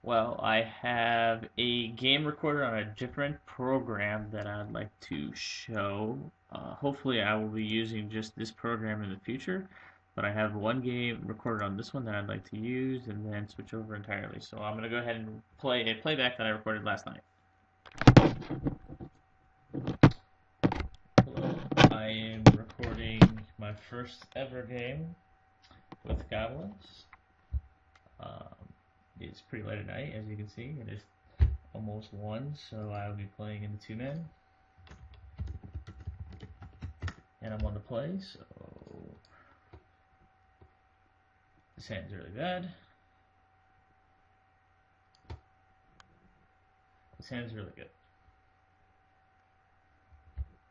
Well, I have a game recorded on a different program that I'd like to show. Hopefully, I will be using just this program in the future, but I have one game recorded on this one that I'd like to use and then switch over entirely. So I'm going to go ahead and play a playback that I recorded last night. Hello, I am recording my first ever game with Goblins. Um, it's pretty late at night, as you can see. It is almost 1, so I'll be playing in the 2-man. And I'm on the play, so this hand's really bad. This hand's really good.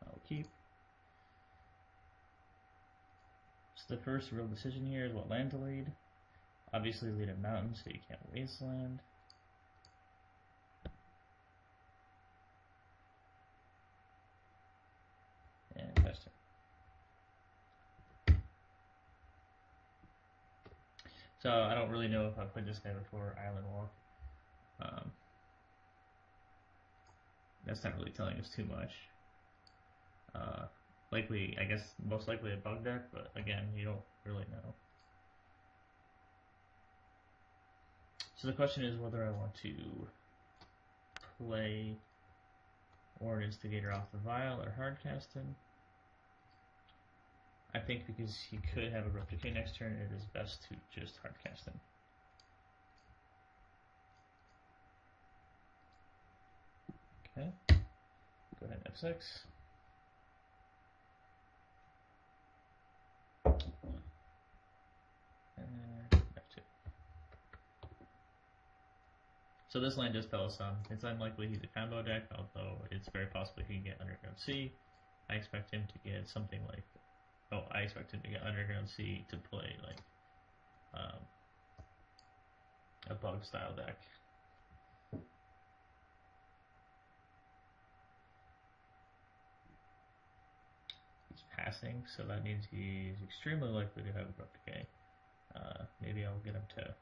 I'll keep. So the first real decision here is what land to lead. Obviously lead a mountain, so you can't wasteland. And pass turn. So I don't really know if I've played this guy before, Island Walk. That's not really telling us too much. Likely, I guess, most likely a bug deck, but again, you don't really know. So the question is whether I want to play Warren Instigator off the Vial or hardcast him. I think because he could have a Abrupt Decay next turn, it is best to just hardcast him. Okay, go ahead and F6. And F2. So this land does tell us some. It's unlikely he's a combo deck, although it's very possible he can get Underground Sea. I expect him to get something like, I expect him to get Underground Sea to play like a bug style deck. He's passing, so that means he's extremely likely to have Abrupt Decay. Maybe I'll get him to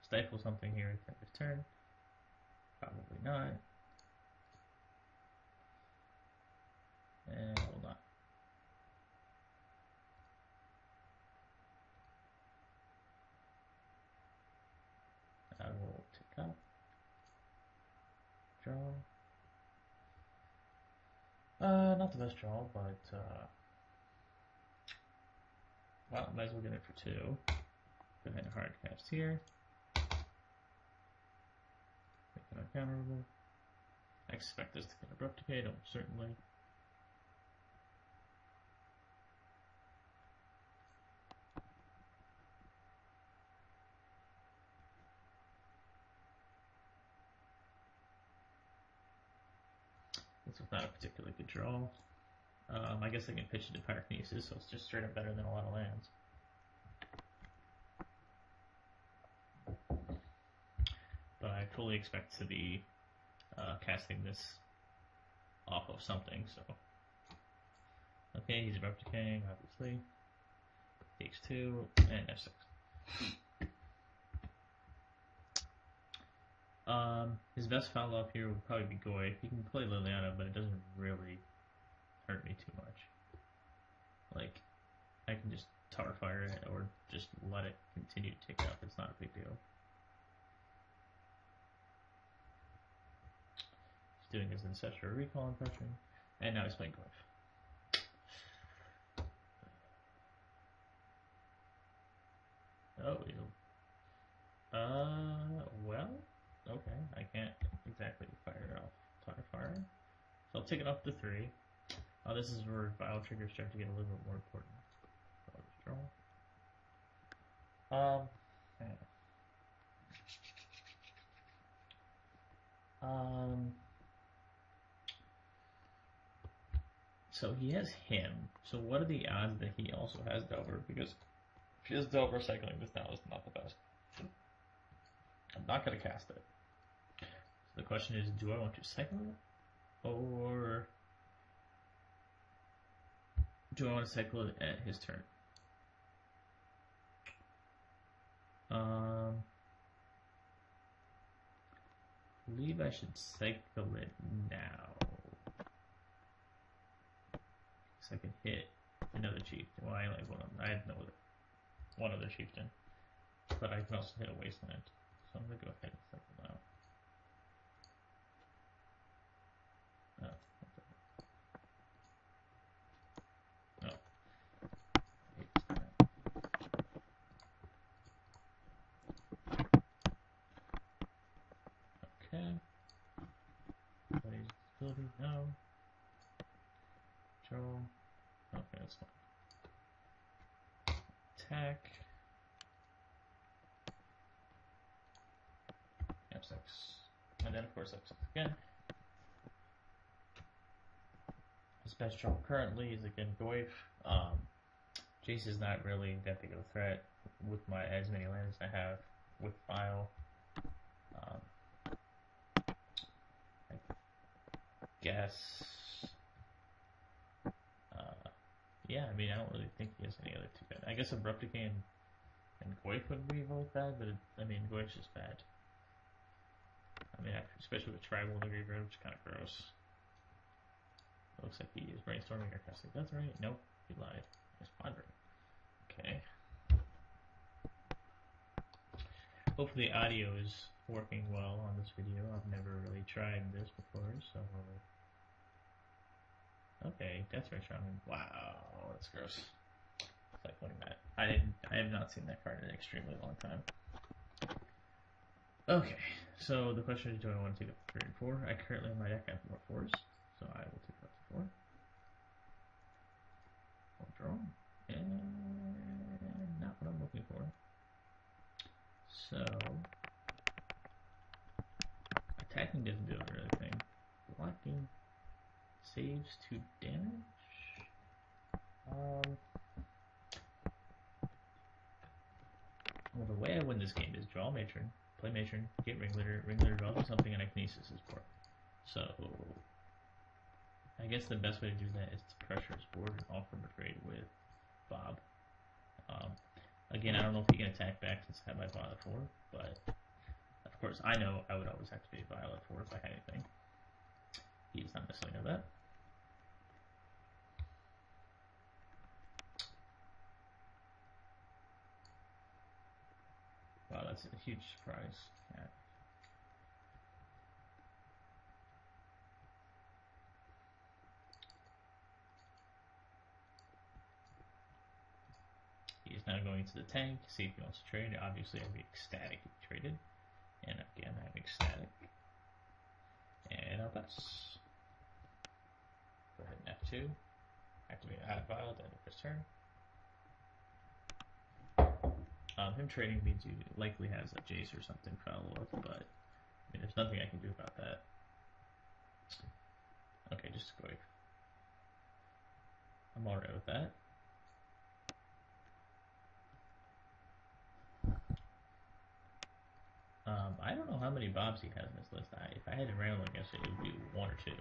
stifle something here at the end of turn. Probably not. And I will not. I will take up. Draw. Not the best draw, but well, might as well get it for 2. Go ahead and hardcast here. Make it uncounterable. I expect this to get Abrupt Decay, almost certainly. This was not a particularly good draw. I guess I can pitch into Pyrokinesis, so it's just straight up better than a lot of lands. But I fully expect to be casting this off of something, so. Okay, he's Abrupt Decaying, obviously. Takes 2, and F6. His best follow-up here would probably be Goy. He can play Liliana, but it doesn't really hurt me too much. Like, I can just Tar Fire it, or just let it continue to tick up. It's not a big deal. He's doing his Ancestral Recall impression, and now he's playing Glyph. Oh, well, okay, I can't exactly fire it off Tar Fire. So I'll take it up to 3. Oh, this is where Vial triggers start to get a little bit more important. So I'll just draw. So he has him. So what are the odds that he also has Delver? Because if he has Delver, cycling this now is not the best. I'm not going to cast it. So the question is, do I want to cycle it? Or do I want to cycle it at his turn? believe I should cycle it now. So I can hit another chieftain. Well, I like I have one other chieftain. But I can also hit a wasteland. So I'm gonna go ahead and cycle now. Okay. Nobody's ability, no. Control. Okay, that's fine. Attack. F6. And then of course F6 again. His best draw currently is again Goif. Jace is not really that big of a threat with as many lands as I have with File. I guess. Yeah, I mean, I don't really think he has any other too bad. I guess Abrupt Decay and Goif would be both bad, but I mean, Goif's just bad. I mean, especially with Tribal in the graveyard, which is kind of gross. It looks like he is brainstorming or casting Death Ray. Nope, he lied. He's pondering. Okay. Hopefully, audio is working well on this video. I've never really tried this before, so. Okay, Death Ray Shaman. Wow, that's gross. Cycling that. I have not seen that card in an extremely long time. Okay, so the question is, do I want to take up 3 and 4? I currently in my deck have more 4s, so I will take up to 4. I'll draw, and not what I'm looking for. So attacking doesn't do anything. Blocking saves 2 damage. Well, the way I win this game is draw Matron, play Matron, get Ringleader, Ringleader draws something, and I Kinesis his board. So, I guess the best way to do that is to pressure his board and offer him a trade with Bob. Again, I don't know if he can attack back since I have my Violet 4, but of course I know I would always activate Violet 4 if I had anything. He does not necessarily know that. Wow, that's a huge surprise. Yeah. He is now going to the tank, see if he wants to trade. Obviously, I'd be ecstatic if he traded. And again, I'm ecstatic. And I'll pass. Go ahead and F2. Activate Add Violet at the end of his turn. Him trading means he likely has a Jace or something to follow up, but I mean, there's nothing I can do about that. Okay, just go. I'm alright with that. I don't know how many Bobs he has in his list. If I had to randomly guess it would be 1 or 2.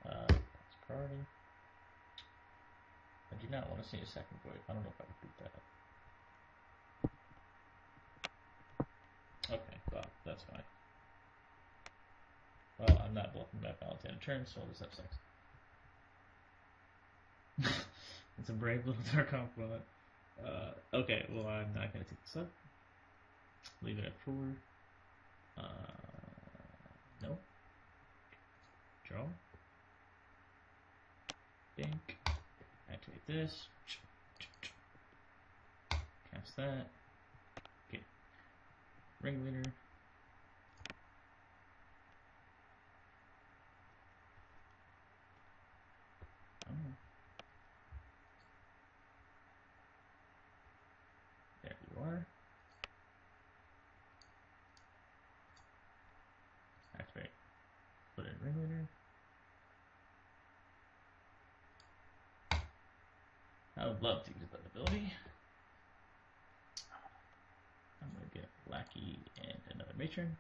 That's priority. I do not want to see a second Goif. I don't know if I can beat that. Okay, Bob, that's fine. Well, I'm not blocking that Violet in a turn, so I'll just have 6. It's a brave little Dark Confidant. Okay, well, I'm not going to take this up. Leave it at 4. No. Draw. Bink. Activate this. Cast that. Get Ringleader. Oh. There you are. Activate. Put in Ringleader. I would love to use that ability. I'm going to get Lackey and another Matron.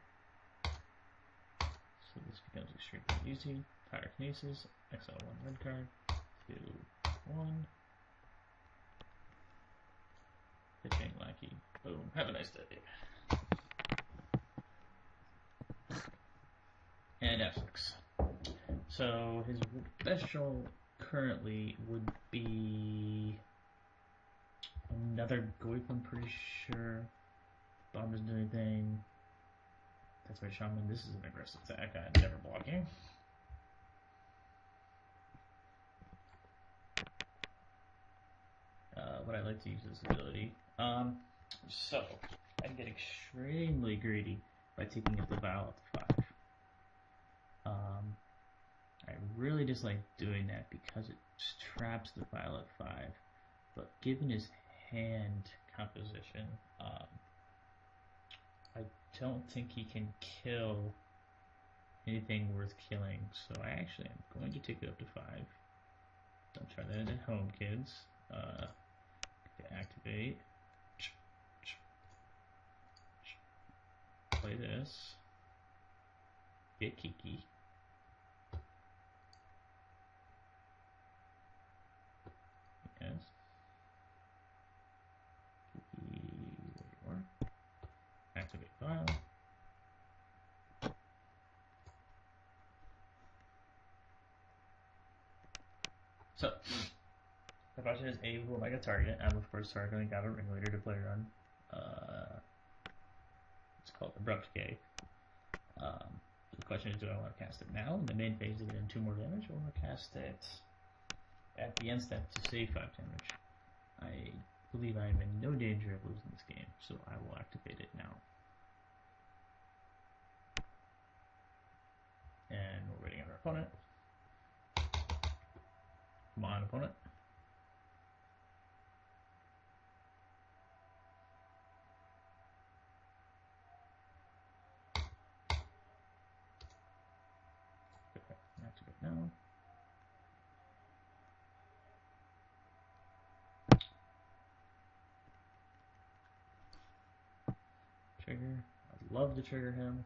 So this becomes extremely easy. Pyrokinesis, exile 1 red card, 2, 1. Pitching Lackey. Boom. Have a nice day. And F6. So his best role currently would be another Goip, I'm pretty sure. Bomb doesn't do anything. That's my Shaman. This is an aggressive attack. I'm never blocking. But I like to use this ability. So I can get extremely greedy by taking up the Vial up to 5. I really dislike doing that because it traps the Vial at 5. But given his hand composition, I don't think he can kill anything worth killing. So I actually am going to take it up to 5. Don't try that at home, kids. Activate. Play this. Get Kiki. Yes. Kiki, there you are. Activate file. So, the question is A, who am I going to target? I'm of course targeting Goblin Ringleader to play around. It's called Abrupt Decay. The question is, do I want to cast it now in the main phase to get in 2 more damage, or want to cast it at the end step to save 5 damage? I believe I am in no danger of losing this game, so I will activate it now. And we're waiting on our opponent. Come on, opponent. Activate now. Trigger. I'd love to trigger him.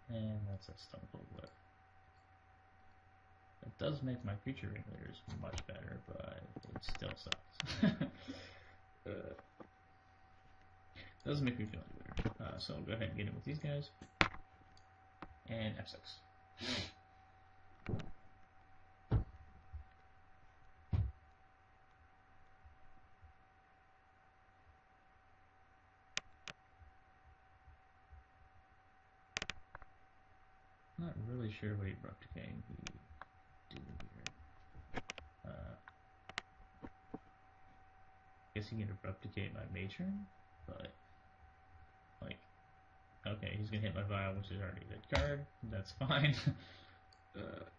And that's a Stoneful Whip. It does make my future Ringleaders much better, but it still sucks. Doesn't make me feel any better. So I'll go ahead and get in with these guys. And F6. Not really sure what Abrupt Decay he do here. Guess he can Abrupt Decay my Matron, but like, okay, he's gonna hit my Vial, which is already a good card. That's fine.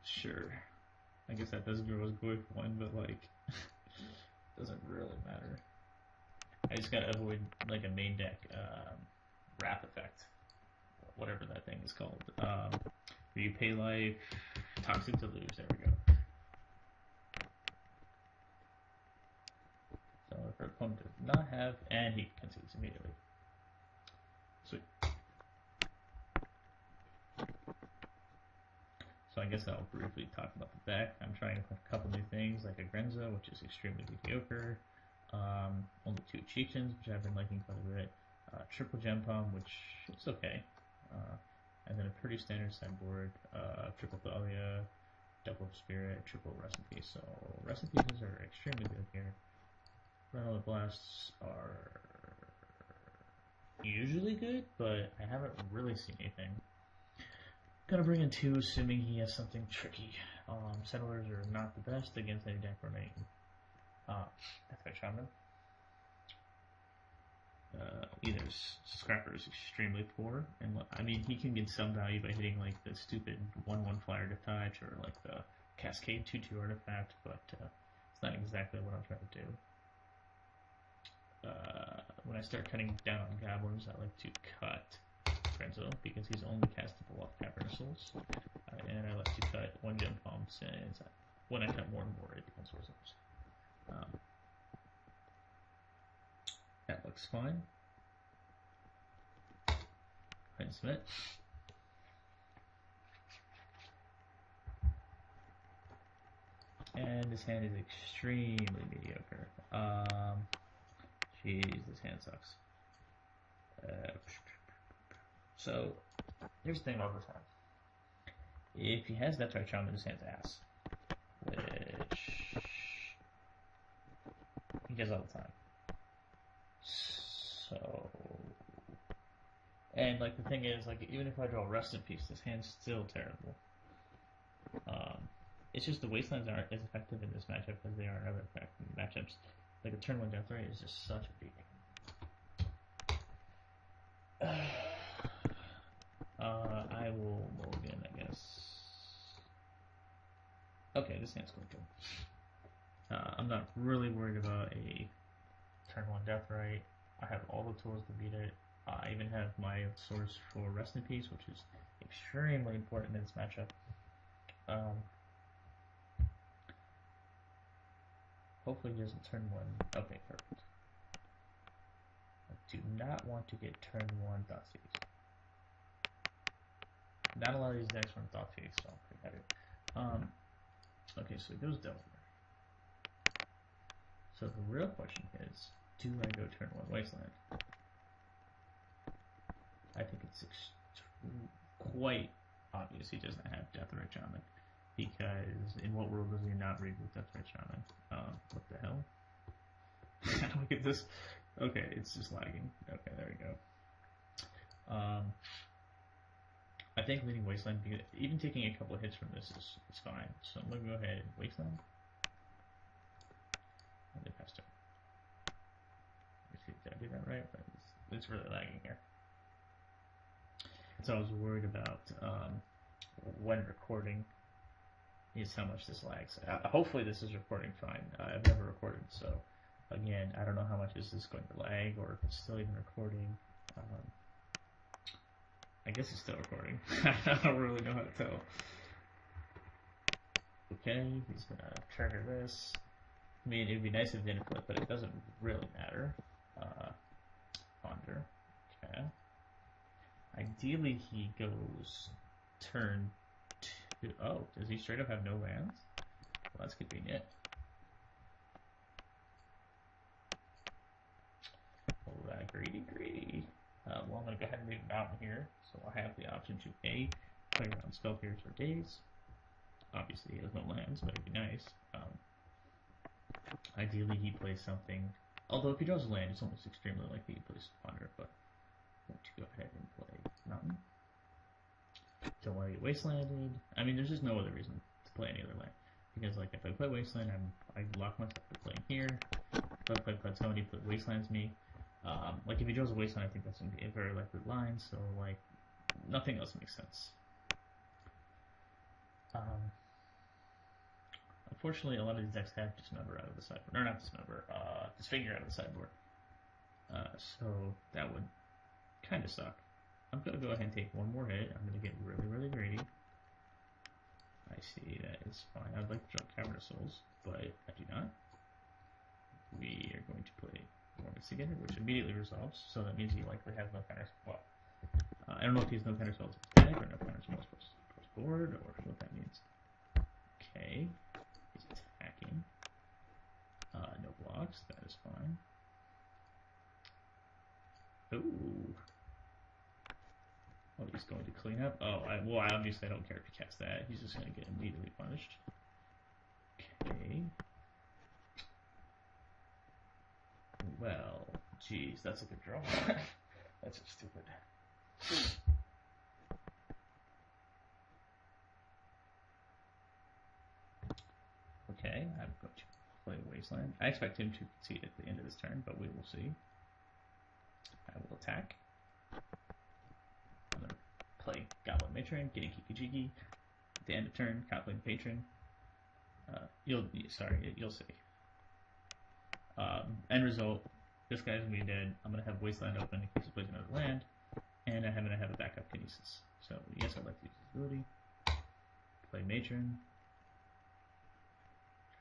Sure. I guess that doesn't go as good for 1, but like, doesn't really matter. I just gotta avoid like a main deck Wrath effect, whatever that thing is called. Where you pay life, toxic to lose. There we go. So if our opponent does not have, and he concedes immediately. Sweet. So I guess I'll briefly talk about the deck. I'm trying a couple new things, like a Grenzo, which is extremely mediocre. Only 2 Chieftains, which I've been liking quite a bit. Triple Gem Palm, which is okay. And then a pretty standard sideboard. Triple Thalia, Double Spirit, Triple Recipe. So recipes are extremely good here. Rental Blasts are usually good, but I haven't really seen anything. Gotta bring in 2, assuming he has something tricky. Settlers are not the best against any deck running. That's my Shaman. Either Scrapper is extremely poor, and I mean he can get some value by hitting like the stupid 1/1 flyer to touch or like the Cascade 2/2 artifact, but it's not exactly what I'm trying to do. When I start cutting down on Goblins, I like to cut Grenzo because he's only castable off Cavern Souls, and I like to cut 1 Gem Palm since when I cut more and more it becomes worse. That looks fine. Go ahead and submit. And this hand is extremely mediocre. Jeez, this hand sucks. So, here's the thing about this hand. If he has Deathright Shaman, this hand's ass. Which he does all the time. So, and like the thing is, like even if I draw Rest in Peace, this hand's still terrible. It's just the Wastelands aren't as effective in this matchup as they are in other matchups. Like a turn 1 Deathright is just such a beating. I will mulligan, I guess. Okay, this hand's going good. I'm not really worried about a turn 1 Deathright. I have all the tools to beat it. I even have my source for Rest in Peace, which is extremely important in this matchup. Hopefully he doesn't turn 1. Okay, perfect. I do not want to get turn 1 Thoughtseize. Not a lot of these decks run Thoughtseize, so I'm pretty happy. Okay, so it goes Delver. So the real question is, do I go turn 1 Wasteland? I think it's quite obvious he doesn't have Deathright Shaman, because in what world does he not read with Deathright Shaman? What the hell? Look at this. Okay, it's just lagging. Okay, there we go. I think leading Wasteland, even taking a couple of hits from this is fine. So I'm going to go ahead and Wasteland. And then pass turn. Let me see, did I do that right? But it's really lagging here. So I was worried about when recording is how much this lags. Hopefully this is recording fine. I've never recorded, so again, I don't know how much is this going to lag or if it's still even recording. I guess it's still recording. I don't really know how to tell. Okay, he's gonna trigger this. I mean, it'd be nice if it didn't flip, but it doesn't really matter. Ponder. Okay. Ideally, he goes turn 2. Oh, does he straight up have no lands? Well, that's convenient. Oh, that greedy. Well, I'm going to go ahead and leave a mountain here, so I'll have the option to A, play around spell periods for days. Obviously, he has no lands, but it'd be nice. Ideally, he plays something. Although, if he draws a land, it's almost extremely likely he plays Ponder, but I'm going to go ahead and play Mountain. Don't want to get Wastelanded. I mean, there's just no other reason to play any other land. Because, like, if I play Wasteland, I lock myself to playing here. If I play Plateau and he Wastelands me. Like, if he draws a Wasteland, I think that's going to be a very likely line, so, like, nothing else makes sense. Unfortunately, a lot of these decks have Dismember out of the sideboard. Or not Dismember, Disfigure out of the sideboard. So, that would kind of suck. I'm going to go ahead and take one more hit. I'm going to get really greedy. I see that is fine. I'd like to draw Cavern of Souls, but I do not. We are going to play Orbits together, which immediately resolves, so that means he likely has no counter. Well, I don't know if he has no counter spells deck or no counter spells post board, or what that means. Okay, he's attacking. No blocks, that is fine. Ooh. Oh, he's going to clean up. Oh, well, obviously I don't care if he casts that. He's just going to get immediately punished. Okay. Well, geez, that's a good draw. That's just stupid. Okay, I'm going to play Wasteland. I expect him to concede at the end of this turn, but we will see. I will attack. I'm going to play Goblin Matron, getting Kiki-Jiki. At the end of turn, Goblin Patron. You'll see. End result, this guy's going to be dead. I'm going to have Wasteland open in case he plays another land. And I'm going to have a backup Kinesis. So, yes, I'd like to use this ability. Play Matron.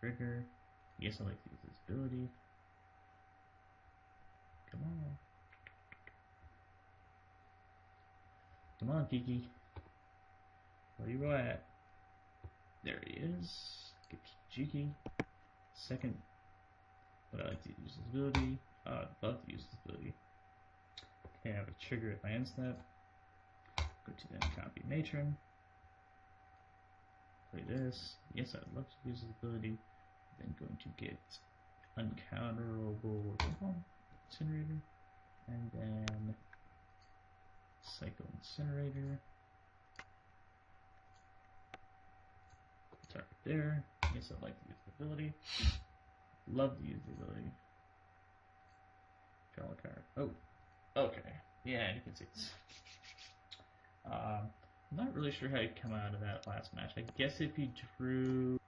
Trigger. Yes, I'd like to use this ability. Come on. Come on, Kiki. Where you at? There he is. Get Jiki. Second, would I like to use this ability? I'd love to use this ability. Okay, I have a trigger at my end step. Go to then copy matron. Play this. Yes, I'd love to use this ability. Then going to get uncounterable incinerator. And then Psycho Incinerator. Target there. Yes, I'd like to use the ability. Love to use the ability. Draw a card. Oh, okay. Yeah, you can see this. I'm not really sure how you come out of that last match. I guess if you drew